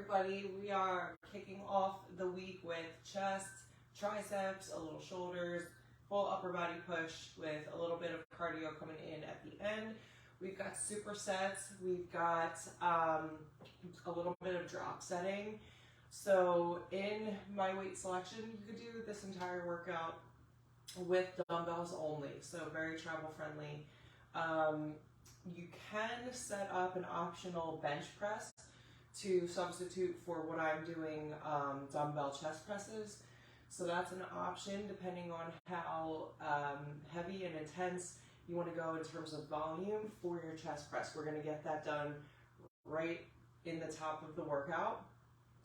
everybody. We are kicking off the week with chest, triceps, a little shoulders, full upper body push with a little bit of cardio coming in at the end. We've got supersets. We've got a little bit of drop setting. So in my weight selection, you could do this entire workout with dumbbells only, so very travel friendly. You can set up an optional bench press to substitute for what I'm doing, dumbbell chest presses. So that's an option depending on how heavy and intense you want to go in terms of volume for your chest press. We're going to get that done right in the top of the workout.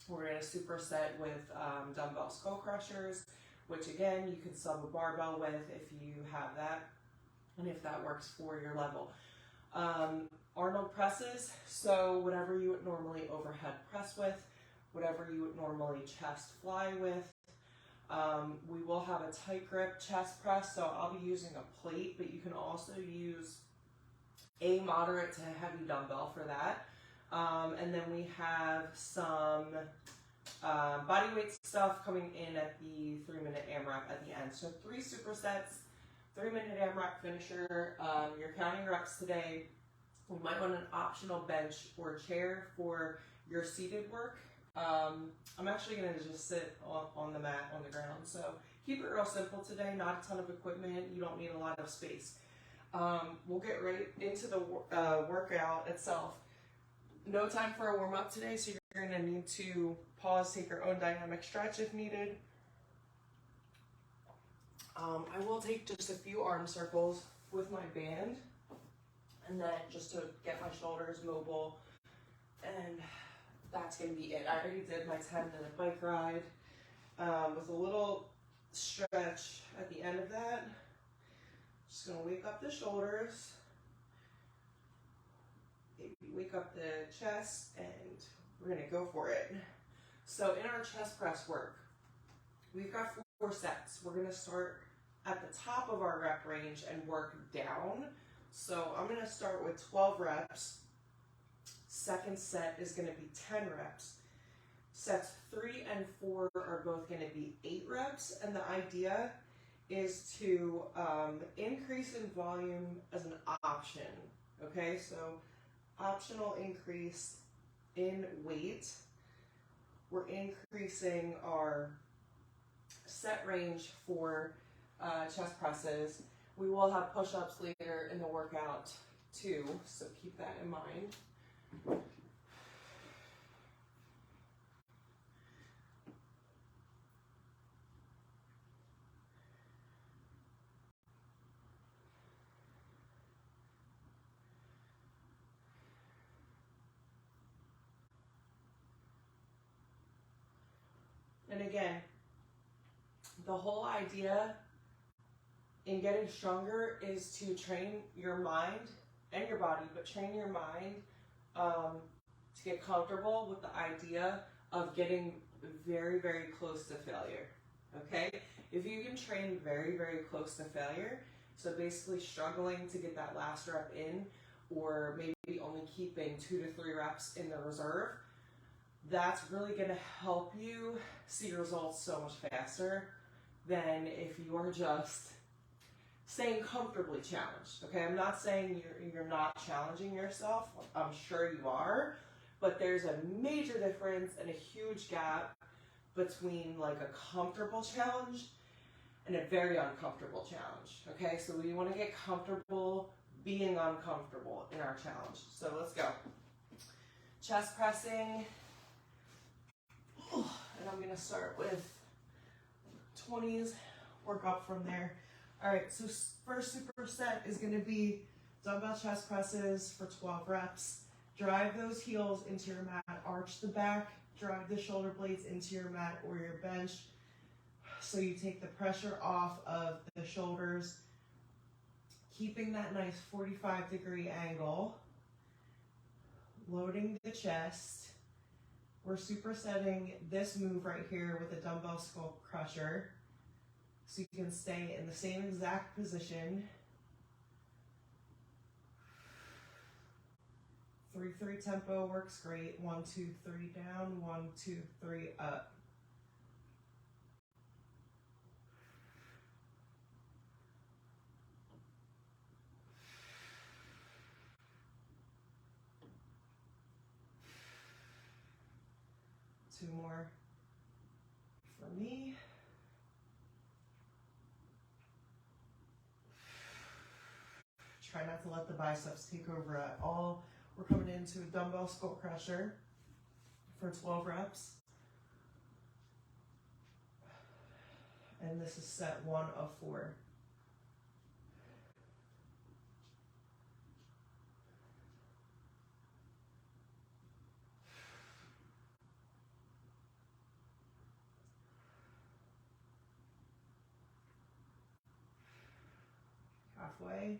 We're going to superset with dumbbell skull crushers, which again, you can sub a barbell with if you have that and if that works for your level. Arnold presses, so whatever you would normally overhead press with, whatever you would normally chest fly with. We will have a tight grip chest press, so I'll be using a plate, but you can also use a moderate to heavy dumbbell for that. And then we have some body weight stuff coming in at the 3-minute AMRAP at the end. So 3 supersets, 3-minute AMRAP finisher. You're counting reps today. You might want an optional bench or chair for your seated work. I'm actually going to just sit on the mat on the ground. So keep it real simple today, not a ton of equipment. You don't need a lot of space. We'll get right into the workout itself. No time for a warm up today, so you're going to need to pause, take your own dynamic stretch if needed. I will take just a few arm circles with my band, and then just to get my shoulders mobile, and that's going to be it. I already did my 10-minute bike ride with a little stretch at the end of that. Just going to wake up the shoulders, maybe wake up the chest, and we're going to go for it. So in our chest press work, we've got 4 sets. We're going to start at the top of our rep range and work down. So I'm going to start with 12 reps. Second set is going to be 10 reps. Sets 3 and 4 are both going to be 8 reps. And the idea is to increase in volume as an option. Okay, so optional increase in weight. We're increasing our set range for chest presses. We will have push-ups later in the workout too, so keep that in mind. And again, the whole idea in getting stronger is to train your mind and your body, but train your mind to get comfortable with the idea of getting very, very close to failure, okay? If you can train very, very close to failure, so basically struggling to get that last rep in, or maybe only keeping 2 to 3 reps in the reserve, that's really going to help you see results so much faster than if you are just staying comfortably challenged. Okay, I'm not saying you're not challenging yourself. I'm sure you are, but there's a major difference and a huge gap between like a comfortable challenge and a very uncomfortable challenge. Okay, so we want to get comfortable being uncomfortable in our challenge. So let's go. Chest pressing. And I'm going to start with 20s, work up from there. All right, so first superset is going to be dumbbell chest presses for 12 reps. Drive those heels into your mat, arch the back, drive the shoulder blades into your mat or your bench so you take the pressure off of the shoulders, keeping that nice 45-degree angle, loading the chest. We're supersetting this move right here with a dumbbell skull crusher, so you can stay in the same exact position. 3 3-3 tempo works great. 1, 2, 3 down, 1, 2, 3 up. Two more for me. Try not to let the biceps take over at all. We're coming into a dumbbell skull crusher for 12 reps. And this is set 1 of 4. Halfway.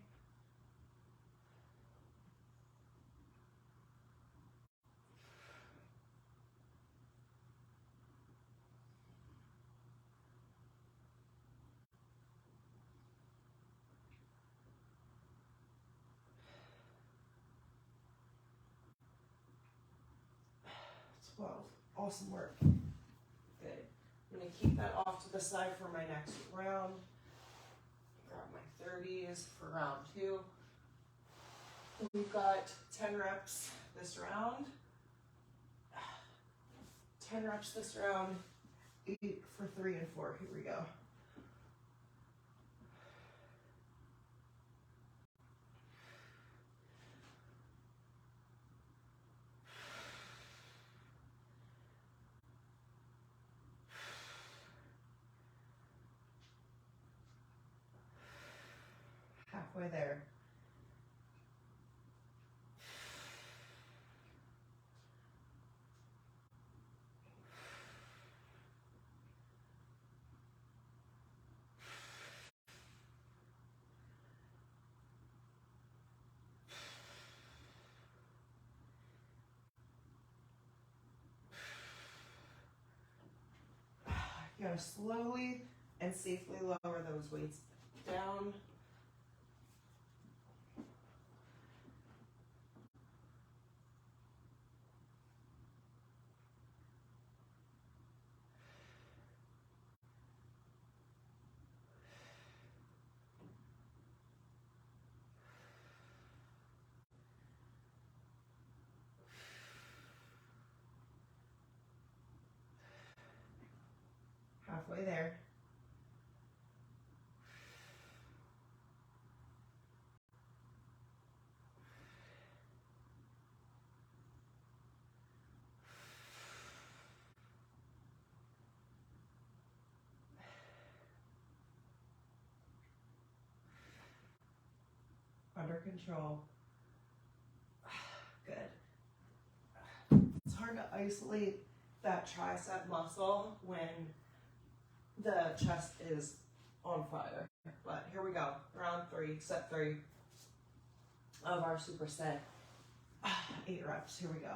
Awesome work. Good. I'm going to keep that off to the side for my next round. Grab my 30s for round 2. We've got 10 reps this round. 10 reps this round. 8 for 3 and 4. Here we go. Halfway there. You gotta slowly and safely lower those weights down. Halfway there. Under control. Good. It's hard to isolate that tricep muscle when the chest is on fire. But here we go. Round 3, set 3 of our superset. 8 reps. Here we go.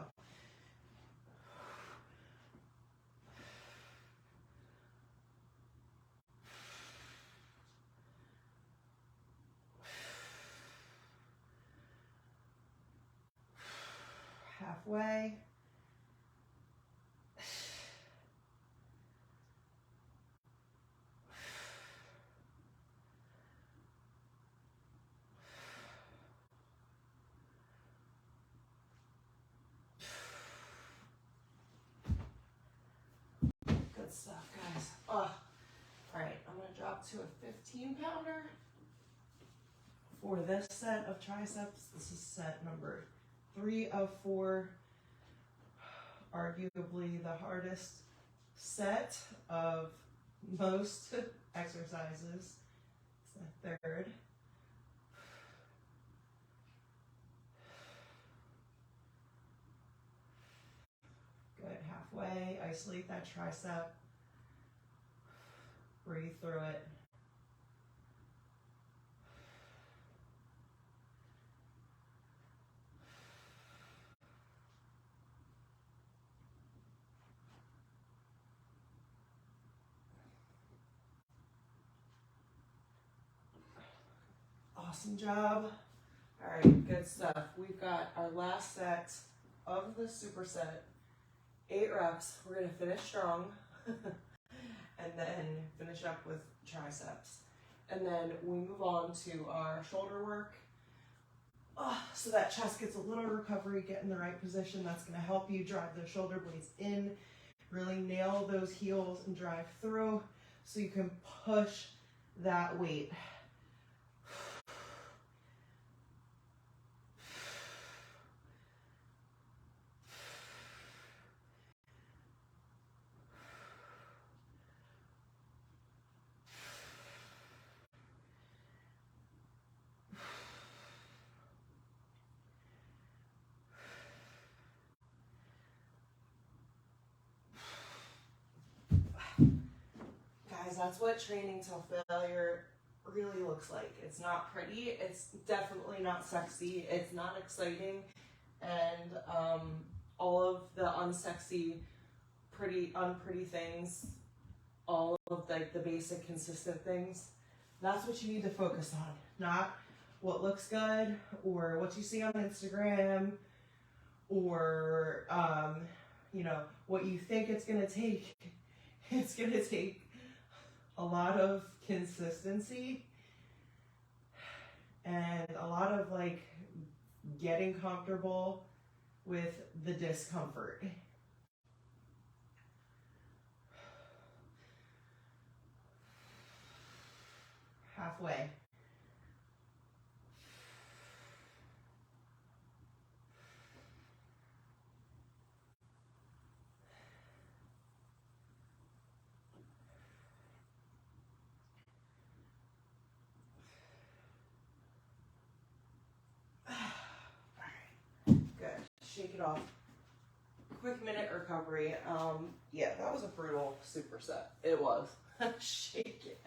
Halfway. Good stuff, guys. All right, I'm gonna drop to a 15-pounder for this set of triceps. This is set number 3 of 4. Arguably the hardest set of most exercises. It's the 3rd. Good, halfway. Isolate that tricep. Breathe through it. Awesome job. All right, good stuff. We've got our last set of the superset, 8 reps. We're gonna finish strong and then finish up with triceps. And then we move on to our shoulder work. So that chest gets a little recovery, get in the right position. That's gonna help you drive the shoulder blades in, really nail those heels and drive through so you can push that weight. Guys, that's what training till failure really looks like. It's not pretty. It's definitely not sexy. It's not exciting. And all of the unsexy, unpretty things, all of like the basic consistent things, that's what you need to focus on. Not what looks good or what you see on Instagram or, you know, what you think it's going to take. It's going to take a lot of consistency and a lot of like getting comfortable with the discomfort. Halfway. Shake it off. Quick minute recovery. Yeah, that was a brutal superset. It was. Shake it.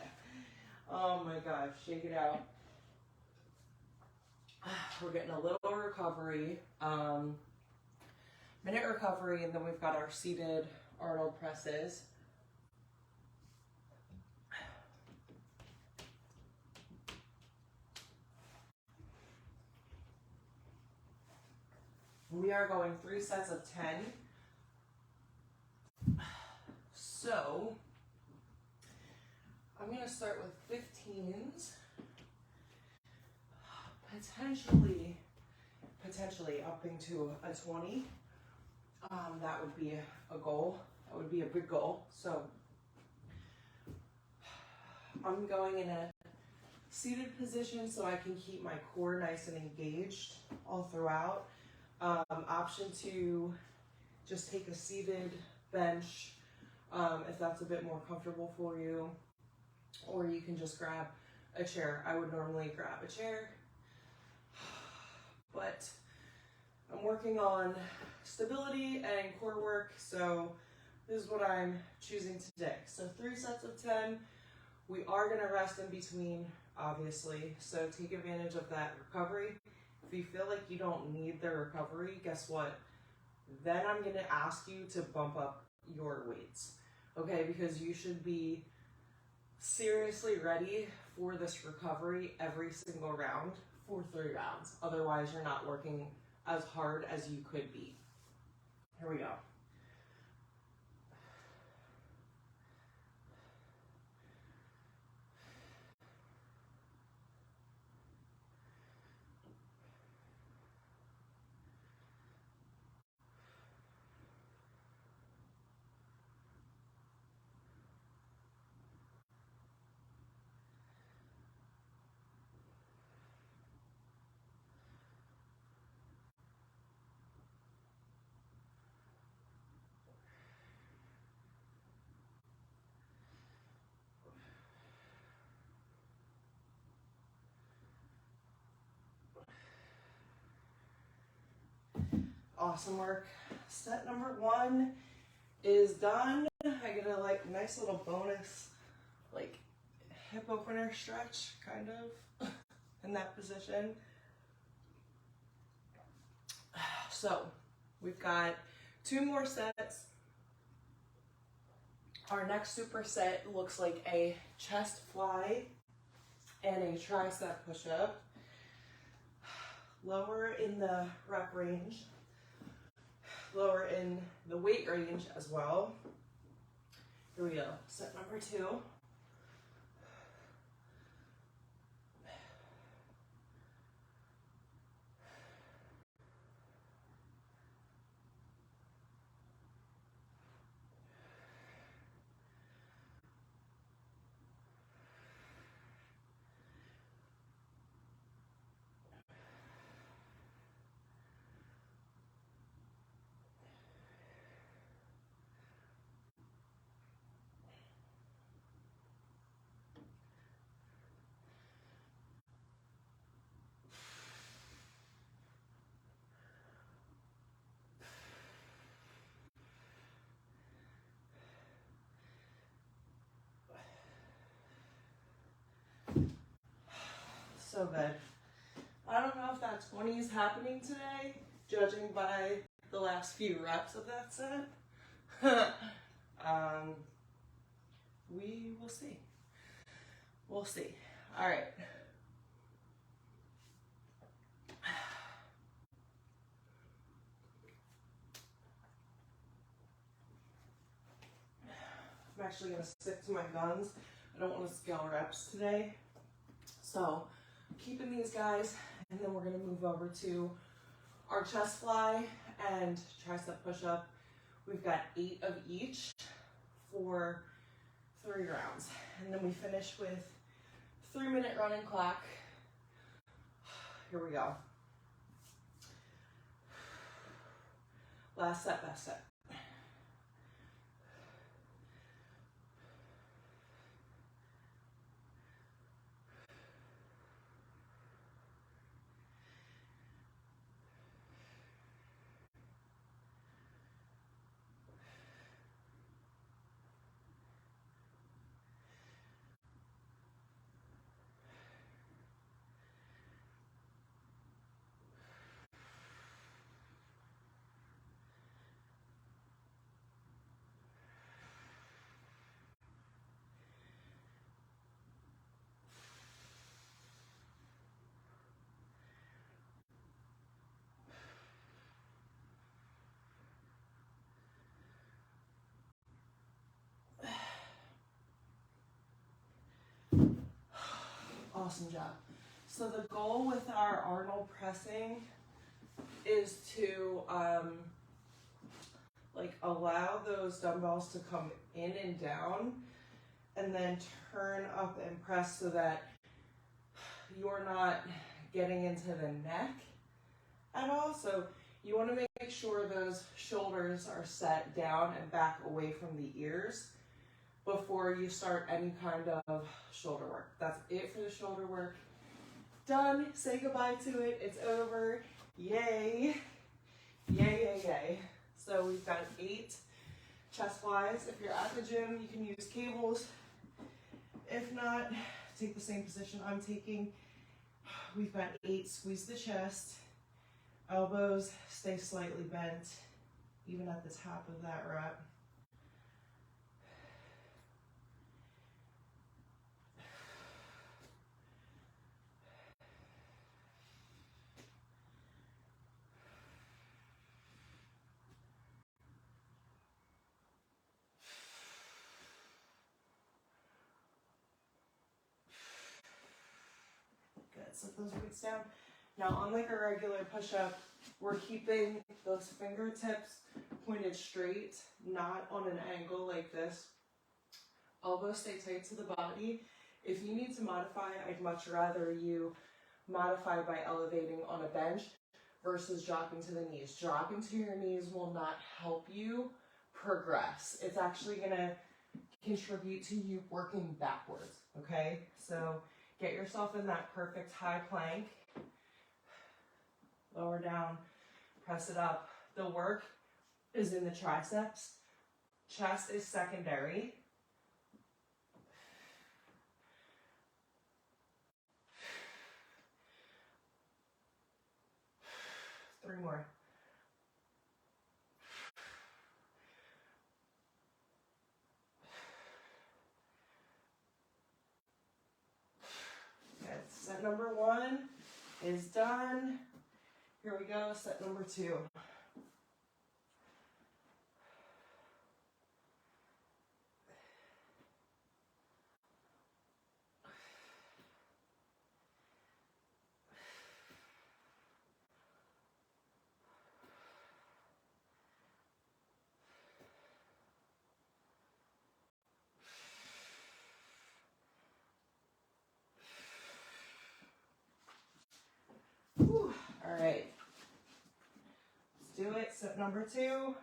Oh my gosh, shake it out. We're getting a little recovery. Minute recovery, and then we've got our seated Arnold presses. We are going 3 sets of 10. So, I'm going to start with 15s. Potentially upping to a 20. That would be a goal. That would be a big goal. So, I'm going in a seated position so I can keep my core nice and engaged all throughout. Option to just take a seated bench if that's a bit more comfortable for you, or you can just grab a chair. I would normally grab a chair, but I'm working on stability and core work, so this is what I'm choosing today. So 3 sets of 10. We are going to rest in between, obviously, so take advantage of that recovery. If you feel like you don't need the recovery, guess what? Then I'm going to ask you to bump up your weights, okay? Because you should be seriously ready for this recovery every single round for 3 rounds. Otherwise, you're not working as hard as you could be. Here we go. Awesome work. Set number 1 is done. I get a like nice little bonus like hip opener stretch kind of in that position. So we've got 2 more sets. Our next superset looks like a chest fly and a tricep push-up. lower in the rep range, lower in the weight range as well. Here we go. Set number 2. So good. I don't know if that 20 is happening today, judging by the last few reps of that set. We will see. We'll see. All right. I'm actually going to stick to my guns. I don't want to scale reps today. So keeping these guys, and then we're going to move over to our chest fly and tricep push-up. We've got 8 of each for 3 rounds. And then we finish with 3-minute running clock. Here we go. Last set, best set. Awesome job. So the goal with our Arnold pressing is to allow those dumbbells to come in and down and then turn up and press so that you're not getting into the neck at all. So you want to make sure those shoulders are set down and back away from the ears before you start any kind of shoulder work. That's it for the shoulder work. Done. Say goodbye to it. It's over. Yay. Yay, yay, yay. So we've got 8 chest flies. If you're at the gym, you can use cables. If not, take the same position I'm taking. We've got 8. Squeeze the chest. Elbows stay slightly bent, even at the top of that rep. Set those weights down. Now on like a regular push-up, we're keeping those fingertips pointed straight, not on an angle like this. Elbows stay tight to the body. If you need to modify, I'd much rather you modify by elevating on a bench versus dropping to the knees. Dropping to your knees will not help you progress. It's actually going to contribute to you working backwards, okay? So get yourself in that perfect high plank. Lower down, press it up. The work is in the triceps. Chest is secondary. Three more. Good. Set number 1 is done. Here we go, set number 2. Whew. All right, let's do it, set number 2.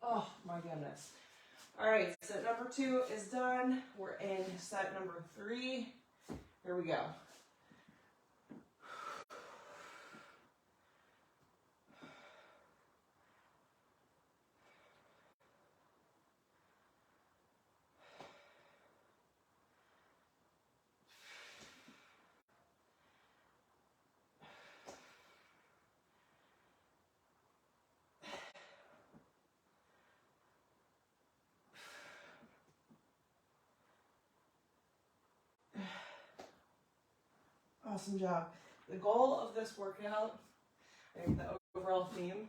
Oh my goodness. All right, set number 2 is done. We're in set number 3. Here we go. Awesome job. The goal of this workout, I think the overall theme,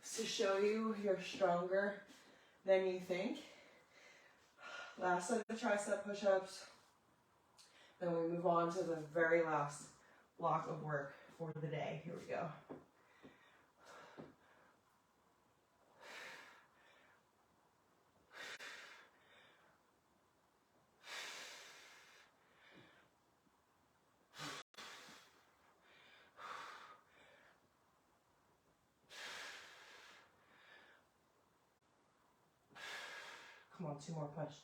is to show you you're stronger than you think. Last set of tricep push-ups. Then we move on to the very last block of work for the day. Here we go. Come on, 2 more push.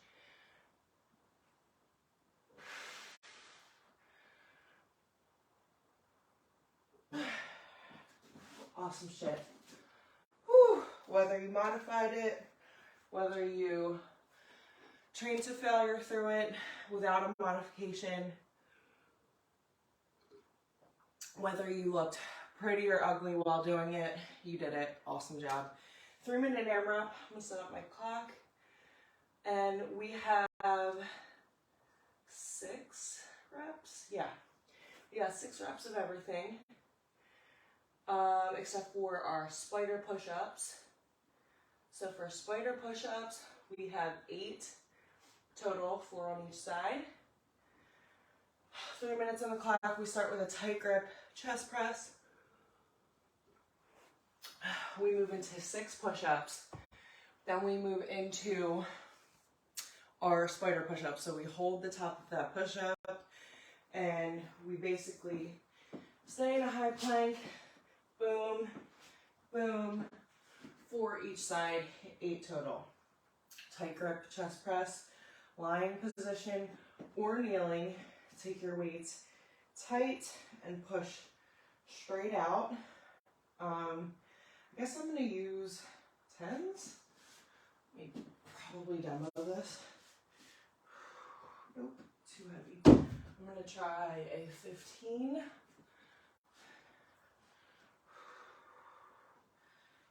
Awesome shit. Whew. Whether you modified it, whether you trained to failure through it without a modification, whether you looked pretty or ugly while doing it, you did it. Awesome job. 3-minute AMRAP. I'm gonna set up my clock. And we have 6 reps. Yeah. We got 6 reps of everything. Except for our spider push-ups. So for spider push-ups, we have 8 total, 4 on each side. 3 minutes on the clock. We start with a tight grip chest press. We move into 6 push-ups. Then we move into our spider push-up. So we hold the top of that push-up and we basically stay in a high plank, boom, boom, 4 each side, 8 total. Tight grip chest press, lying position or kneeling. Take your weights tight and push straight out. I guess I'm going to use 10s. Let me probably demo this. Nope, too heavy. I'm going to try a 15.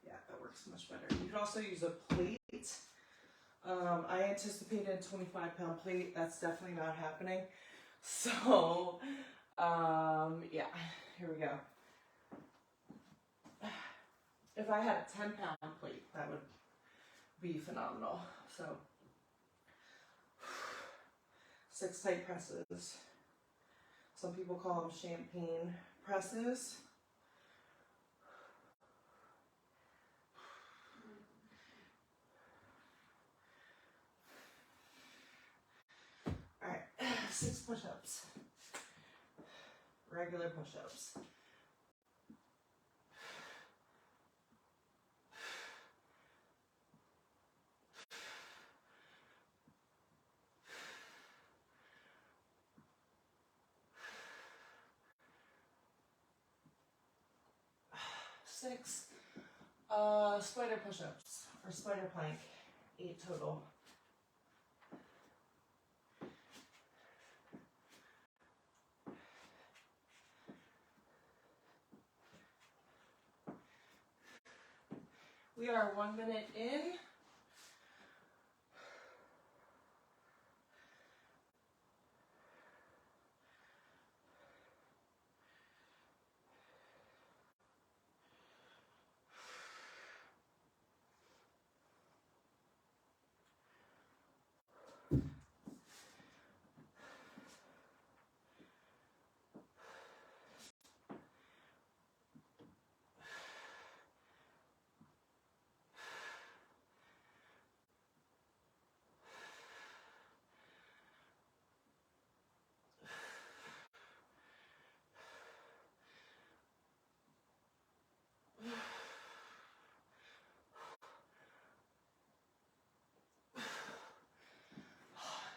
Yeah, that works much better. You can also use a plate. I anticipated a 25-pound plate. That's definitely not happening. So, yeah, here we go. If I had a 10-pound plate, that would be phenomenal. So, 6 tight presses. Some people call them champagne presses. All right, 6 push-ups. Regular push-ups. 6 spider push-ups or spider plank, 8 total. We are 1 minute in.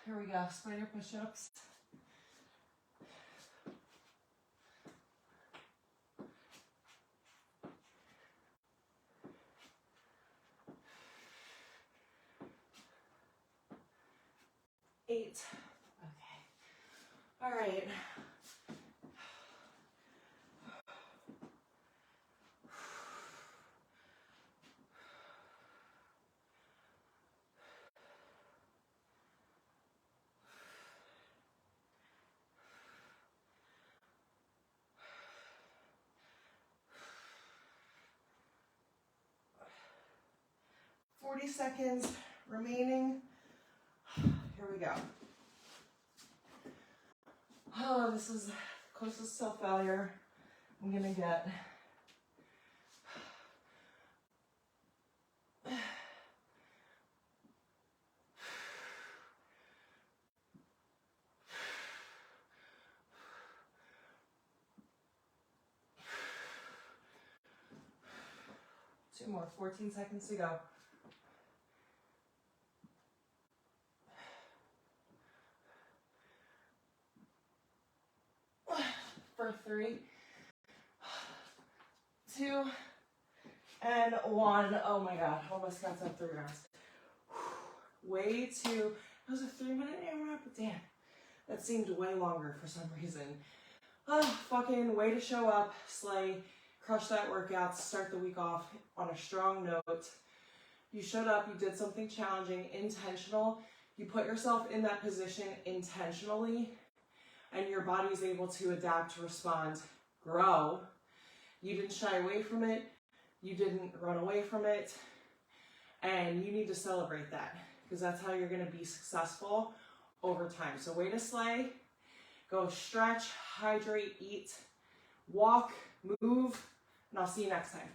Here we go, spider push-ups. Eight. Okay. All right. Forty seconds remaining. Here we go. Oh, this is the closest self-failure I'm gonna get. Two more, 14 seconds to go. For 3, 2, and 1. Oh my God, almost got to 3 rounds. Way too, that was a 3-minute AMRAP, but damn, that seemed way longer for some reason. Oh, fucking way to show up, slay, crush that workout, start the week off on a strong note. You showed up, you did something challenging, intentional, you put yourself in that position intentionally, and your body is able to adapt, respond, grow. You didn't shy away from it. You didn't run away from it. And you need to celebrate that because that's how you're going to be successful over time. So way to slay. Go stretch, hydrate, eat, walk, move, and I'll see you next time.